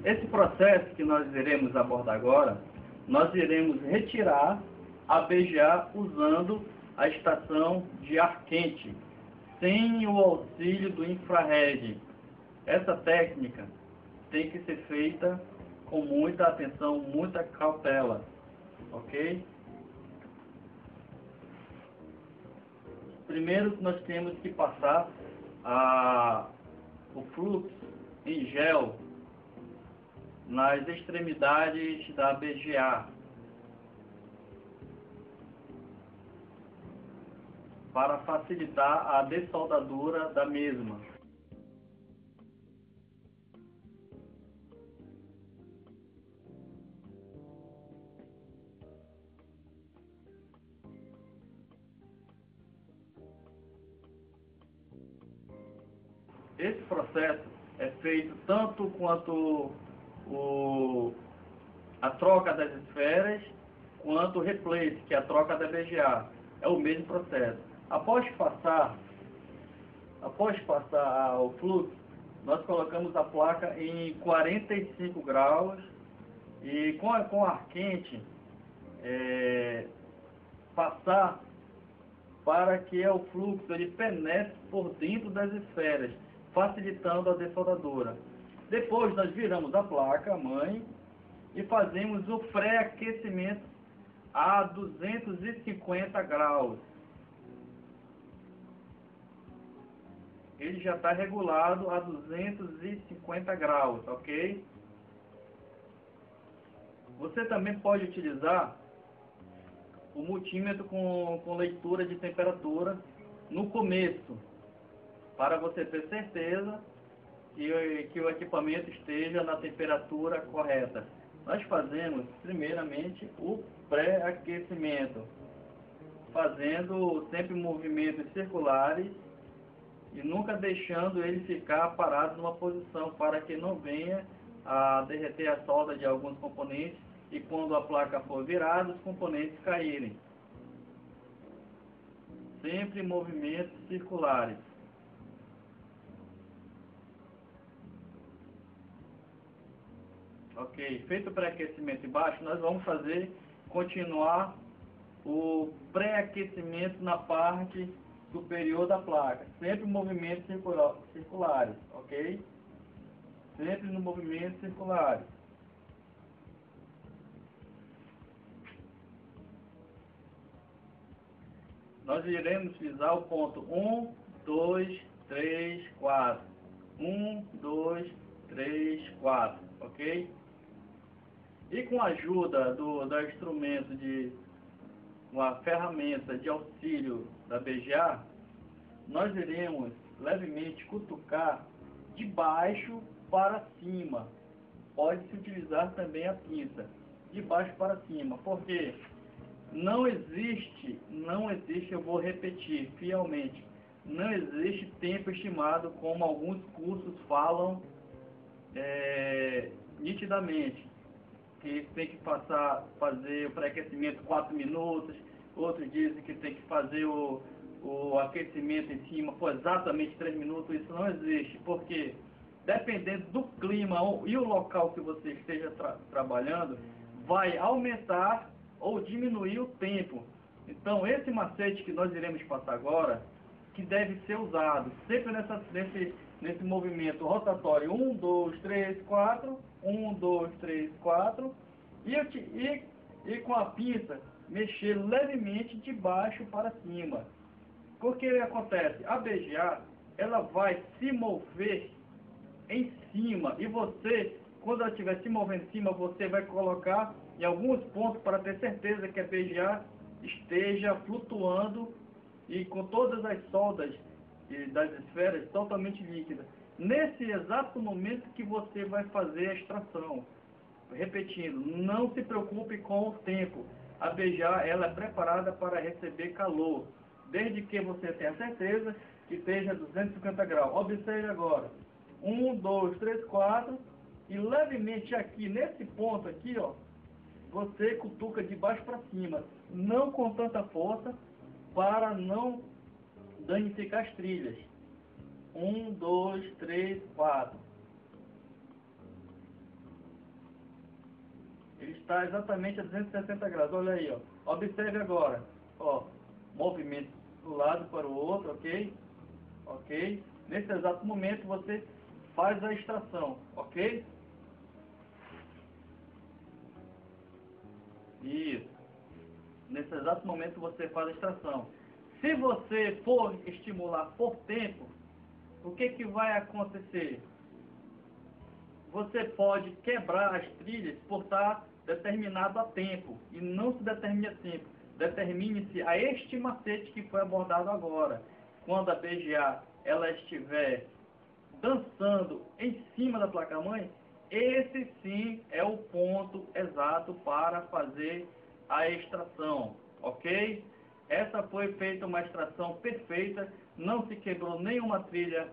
Esse processo que nós iremos abordar agora, nós iremos retirar a BGA usando a estação de ar quente, sem o auxílio do infrared. Essa técnica tem que ser feita com muita atenção, muita cautela, ok? Primeiro nós temos que passar o fluxo em gel nas extremidades da BGA, para facilitar a dessoldadura da mesma. Esse processo é feito tanto quanto a troca das esferas, quanto o replace, que é a troca da BGA. É o mesmo processo. Após passar o fluxo, nós colocamos a placa em 45 graus e com ar quente passar para que o fluxo ele penetre por dentro das esferas, facilitando a dessoldadura. Depois nós viramos a placa mãe e fazemos o pré-aquecimento a 250 graus. Ele já está regulado a 250 graus, ok? Você também pode utilizar o multímetro com leitura de temperatura no começo, para você ter certeza que o equipamento esteja na temperatura correta. Nós fazemos primeiramente o pré-aquecimento, fazendo sempre movimentos circulares e nunca deixando ele ficar parado numa posição, para que não venha a derreter a solda de alguns componentes e quando a placa for virada, os componentes caírem. Sempre movimentos circulares. Ok, feito o pré-aquecimento embaixo, nós vamos continuar o pré-aquecimento na parte superior da placa. Sempre movimentos circulares, ok? Sempre no movimento circulares. Nós iremos utilizar o ponto 1, 2, 3, 4. 1, 2, 3, 4, ok? E com a ajuda do instrumento uma ferramenta de auxílio da BGA, nós iremos levemente cutucar de baixo para cima. Pode-se utilizar também a pinça, de baixo para cima, porque não existe, eu vou repetir fielmente, não existe tempo estimado como alguns cursos falam nitidamente, que tem que fazer o pré-aquecimento 4 minutos, outros dizem que tem que fazer o aquecimento em cima por exatamente 3 minutos. Isso não existe, porque dependendo do clima e o local que você esteja trabalhando, vai aumentar ou diminuir o tempo. Então esse macete que nós iremos passar agora, que deve ser usado sempre nesse movimento rotatório 1, 2, 3, 4, 1, 2, 3, 4, e com a pinça mexer levemente de baixo para cima. Porque acontece, a BGA ela vai se mover em cima, e você, quando ela estiver se movendo em cima, você vai colocar em alguns pontos para ter certeza que a BGA esteja flutuando e com todas as soldas das esferas totalmente líquidas. Nesse exato momento que você vai fazer a extração. Repetindo, não se preocupe com o tempo. A BGA ela é preparada para receber calor, desde que você tenha certeza que esteja a 250 graus. Observe agora. 1, 2, 3, 4. E levemente aqui, nesse ponto aqui, ó, você cutuca de baixo para cima. Não com tanta força, para não danificar as trilhas. 1, 2, 3, 4. Ele está exatamente a 260 graus. Olha aí, ó. Observe agora, ó, movimento do lado para o outro, ok? Ok? Nesse exato momento você faz a extração, ok? Isso. Nesse exato momento você faz a extração. Se você for estimular por tempo, o que que vai acontecer? Você pode quebrar as trilhas por estar determinado a tempo, e não se determina tempo. Determine-se a este macete que foi abordado agora. Quando a BGA ela estiver dançando em cima da placa-mãe, esse sim é o ponto exato para fazer a extração, ok? Essa foi feita uma extração perfeita, não se quebrou nenhuma trilha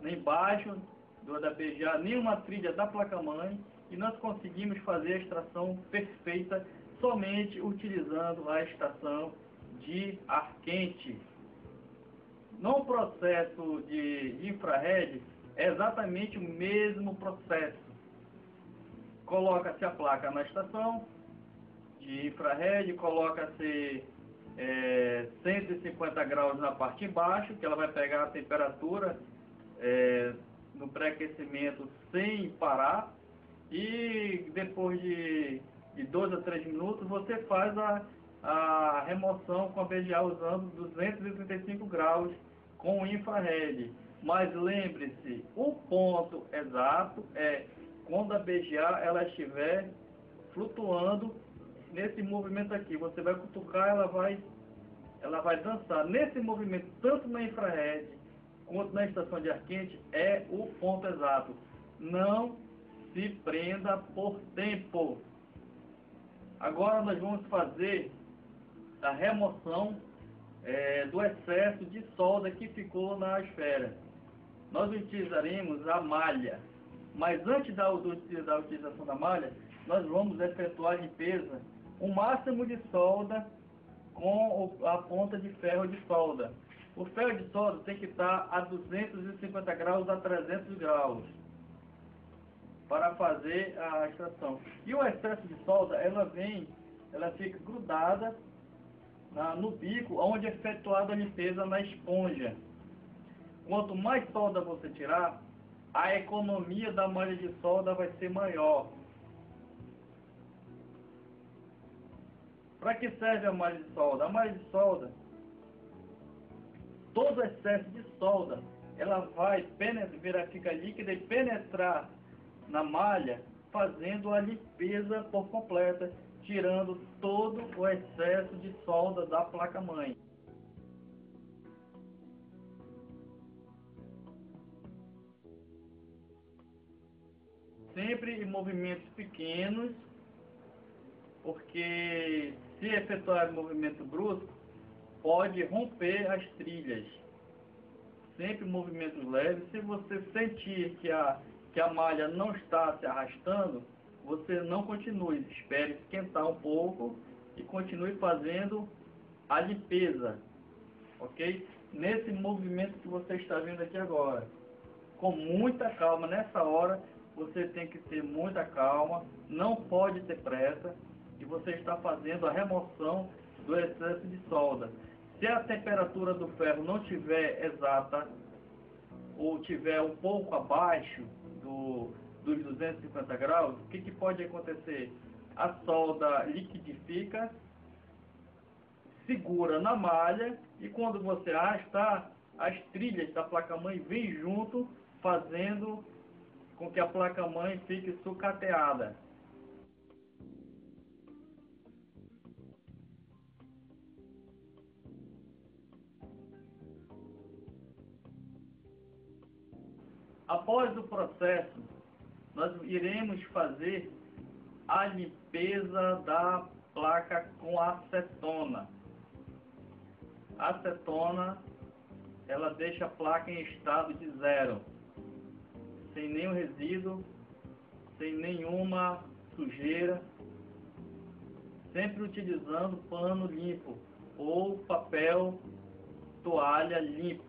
nem baixo da BGA, nenhuma trilha da placa-mãe, e nós conseguimos fazer a extração perfeita somente utilizando a estação de ar quente. No processo de infrared, é exatamente o mesmo processo. Coloca-se a placa na estação de infrared, coloca-se 150 graus na parte de baixo, que ela vai pegar a temperatura no pré-aquecimento sem parar, e depois de 2 a 3 minutos você faz a remoção com a BGA usando 235 graus com o infrared. Mas lembre-se, o ponto exato é quando a BGA ela estiver flutuando nesse movimento aqui. Você vai cutucar, ela vai dançar. Nesse movimento, tanto na infrared quanto na estação de ar quente, é o ponto exato. Não se prenda por tempo. Agora nós vamos fazer a remoção do excesso de solda que ficou na esfera. Nós utilizaremos a malha, mas antes da utilização da malha, nós vamos efetuar a limpeza, o máximo de solda com a ponta de ferro de solda. O ferro de solda tem que estar a 250 graus a 300 graus para fazer a extração. E o excesso de solda, ela fica grudada no bico, onde é efetuada a limpeza na esponja. Quanto mais solda você tirar, a economia da malha de solda vai ser maior. Para que serve a malha de solda? A malha de solda, todo excesso de solda, ela vai ficar líquida e penetrar na malha, fazendo a limpeza por completa, tirando todo o excesso de solda da placa-mãe. Sempre em movimentos pequenos, porque se efetuar um movimento brusco, pode romper as trilhas. Sempre movimentos leves. Se você sentir que a malha não está se arrastando, você não continue. Espere esquentar um pouco e continue fazendo a limpeza, ok? Nesse movimento que você está vendo aqui agora, com muita calma. Nessa hora você tem que ter muita calma, não pode ter pressa, e você está fazendo a remoção do excesso de solda. Se a temperatura do ferro não estiver exata ou estiver um pouco abaixo dos 250 graus, o que pode acontecer? A solda liquidifica, segura na malha, e quando você arrastar, as trilhas da placa-mãe vêm junto, fazendo com que a placa-mãe fique sucateada. Após o processo, nós iremos fazer a limpeza da placa com acetona. A acetona, ela deixa a placa em estado de zero, sem nenhum resíduo, sem nenhuma sujeira, sempre utilizando pano limpo ou papel toalha limpo.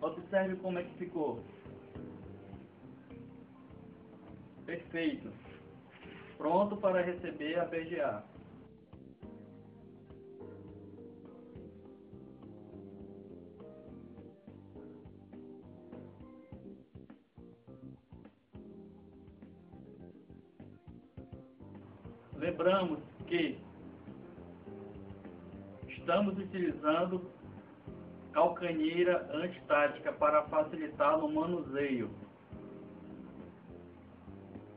Observe como é que ficou. Perfeito. Pronto para receber a BGA. Lembramos que estamos utilizando calcaneira antistática para facilitar no manuseio.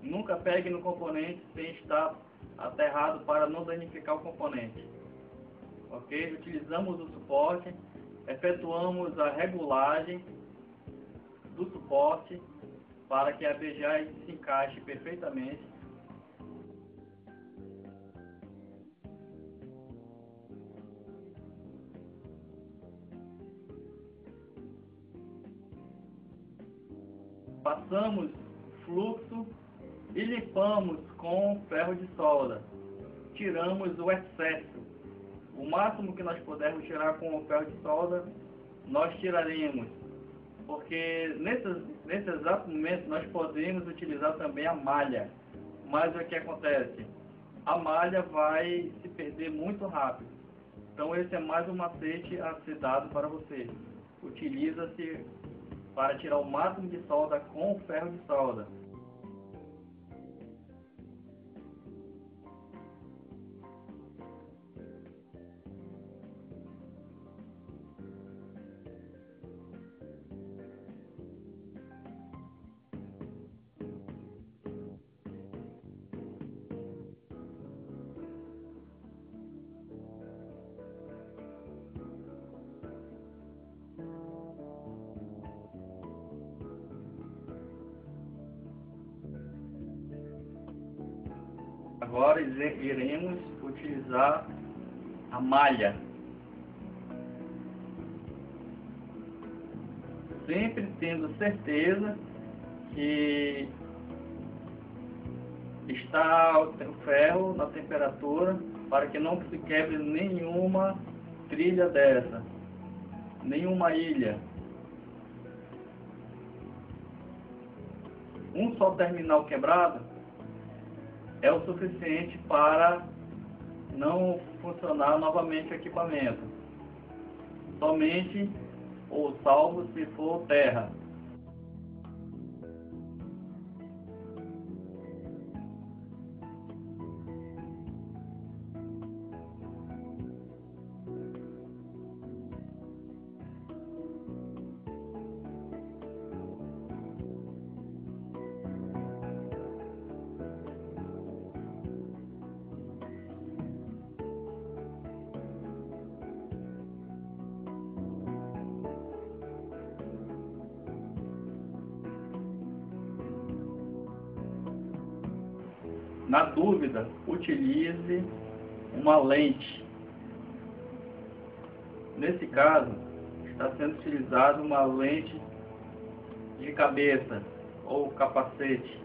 Nunca pegue no componente sem estar aterrado para não danificar o componente. Ok? Utilizamos o suporte, efetuamos a regulagem do suporte para que a BGA se encaixe perfeitamente. Passamos fluxo e limpamos com ferro de solda. Tiramos o excesso. O máximo que nós pudermos tirar com o ferro de solda, nós tiraremos. Porque nesse exato momento nós podemos utilizar também a malha. Mas o que acontece? A malha vai se perder muito rápido. Então esse é mais um macete a ser dado para você. Utiliza-se para tirar o máximo de solda com o ferro de solda. Agora iremos utilizar a malha. Sempre tendo certeza que está o ferro na temperatura para que não se quebre nenhuma trilha dessa, nenhuma ilha. Um só terminal quebrado é o suficiente para não funcionar novamente o equipamento. Somente ou salvo se for terra. Na dúvida, utilize uma lente. Nesse caso, está sendo utilizada uma lente de cabeça ou capacete.